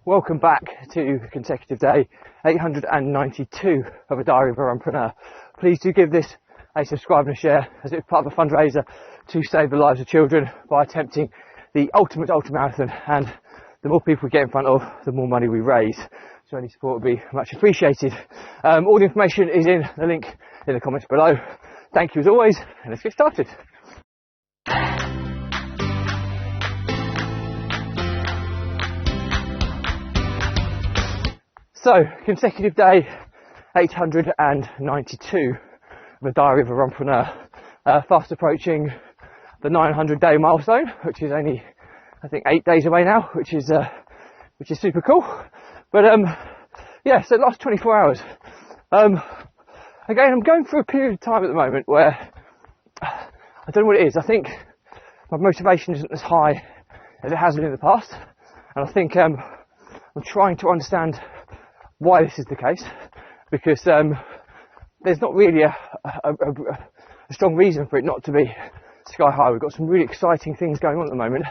Welcome back to consecutive day 892 of a Diary of a Runpreneur. Please do give this a subscribe and a share as it's part of a fundraiser to save the lives of children by attempting the ultimate ultramarathon, and the more people we get in front of, the more money we raise. So any support would be much appreciated. All the information is in the link in the comments below. Thank you as always, and let's get started. So, consecutive day 892 of the Diary of a Runpreneur. Fast approaching the 900 day milestone, which is only, I think, 8 days away now, which is super cool. But yeah, so the last 24 hours. Again, I'm going through a period of time at the moment where I don't know what it is. I think my motivation isn't as high as it has been in the past, and I think I'm trying to understand why this is the case, because there's not really a strong reason for it not to be sky high. We've got some really exciting things going on at the moment,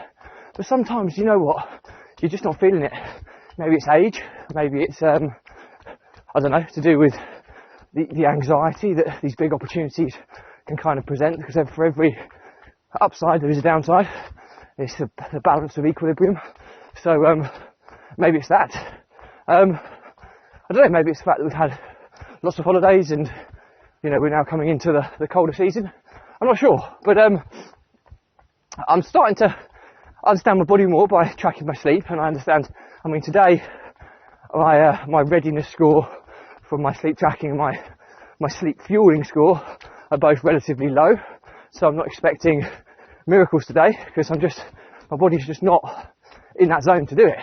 but sometimes, you know what, you're just not feeling it. Maybe it's age, maybe it's I don't know, to do with the anxiety that these big opportunities can kind of present, because for every upside there is a downside. It's the balance of equilibrium. So maybe it's that. I don't know, maybe it's the fact that we've had lots of holidays and, you know, we're now coming into the colder season. I'm not sure, but I'm starting to understand my body more by tracking my sleep, and I understand, I mean, today my readiness score from my sleep tracking and my sleep fueling score are both relatively low, so I'm not expecting miracles today, because my body's just not in that zone to do it.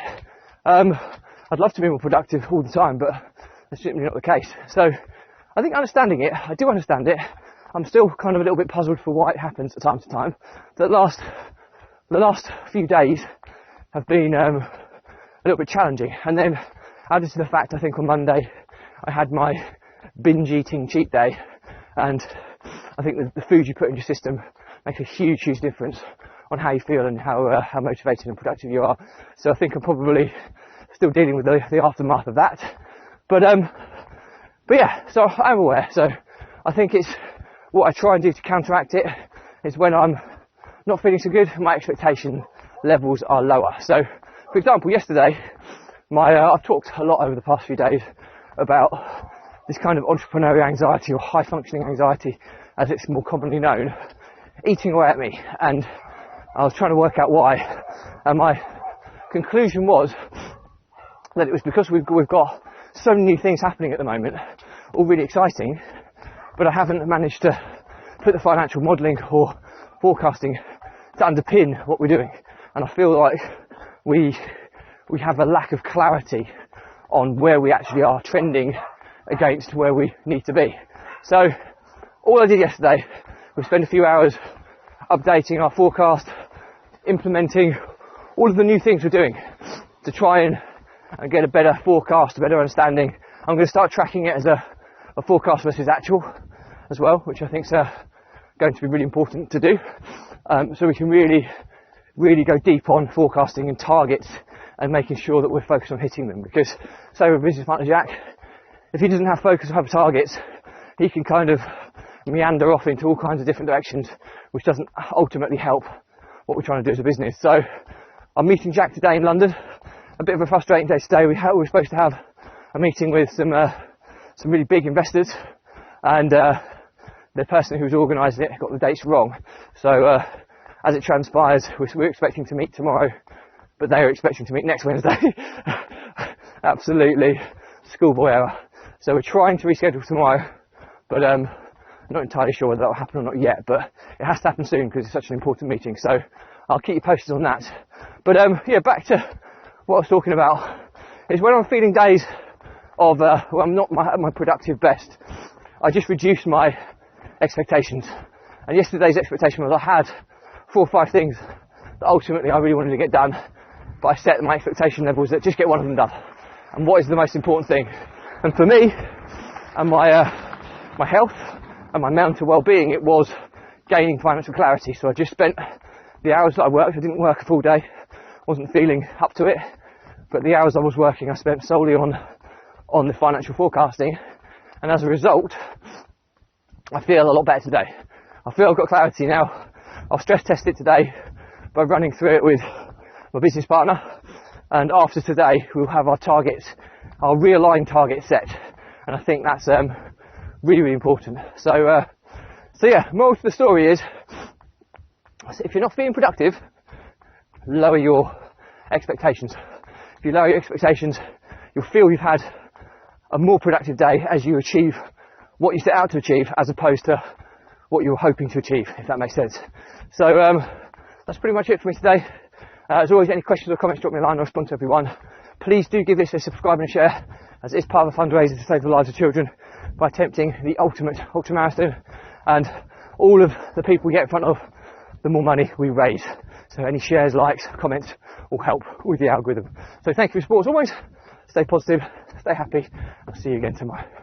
I'd love to be more productive all the time, but that's simply not the case. So I think understanding it, I do understand it. I'm still kind of a little bit puzzled for why it happens from time to time. The last few days have been a little bit challenging, and then added to the fact, I think on Monday I had my binge eating cheat day, and I think the food you put in your system makes a huge difference on how you feel and how motivated and productive you are. So I think I'm probably still dealing with the aftermath of that, but yeah, so I'm aware. So I think it's what I try and do to counteract it is, when I'm not feeling so good, my expectation levels are lower. So for example, yesterday, I've talked a lot over the past few days about this kind of entrepreneurial anxiety, or high functioning anxiety as it's more commonly known, eating away at me, and I was trying to work out why, and my conclusion was that it was because we've got so many new things happening at the moment, all really exciting, but I haven't managed to put the financial modelling or forecasting to underpin what we're doing, and I feel like we have a lack of clarity on where we actually are trending against where we need to be. So all I did yesterday was spend a few hours updating our forecast, implementing all of the new things we're doing to try and get a better forecast, a better understanding. I'm going to start tracking it as a forecast versus actual as well, which I think is going to be really important to do, so we can really go deep on forecasting and targets and making sure that we're focused on hitting them. Because say with business partner Jack, if he doesn't have focus or have targets, he can kind of meander off into all kinds of different directions, which doesn't ultimately help what we're trying to do as a business. So I'm meeting Jack today in London. A bit of a frustrating day today. We were supposed to have a meeting with some really big investors, and the person who was organising it got the dates wrong. So as it transpires, we're expecting to meet tomorrow, but they are expecting to meet next Wednesday. Absolutely schoolboy error. So we're trying to reschedule tomorrow, but I'm not entirely sure whether that will happen or not yet, but it has to happen soon because it's such an important meeting. So I'll keep you posted on that. But yeah, back to what I was talking about, is when I'm feeling days of when I'm not at my productive best, I just reduce my expectations. And yesterday's expectation was I had 4 or 5 things that ultimately I really wanted to get done, but I set my expectation levels that just get one of them done. And what is the most important thing? And for me, and my health and my mental well-being, it was gaining financial clarity. So I just spent the hours that I worked, I didn't work a full day, wasn't feeling up to it, but the hours I was working I spent solely on the financial forecasting, and as a result I feel a lot better today. I feel I've got clarity now. I'll stress test it today by running through it with my business partner, and after today we'll have our targets, our realigned targets set, and I think that's really, really important. So yeah, moral to the story is, if you're not feeling productive, lower your expectations. If you lower your expectations, you'll feel you've had a more productive day as you achieve what you set out to achieve, as opposed to what you were hoping to achieve, if that makes sense. So that's pretty much it for me today. As always, any questions or comments, drop me a line. I'll respond to everyone. Please do give this a subscribe and a share, as it is part of a fundraiser to save the lives of children by attempting the ultimate ultramarathon, and all of the people we get in front of, the more money we raise. So any shares, likes, comments will help with the algorithm. So thank you for your support as always. Stay positive, stay happy. I'll see you again tomorrow.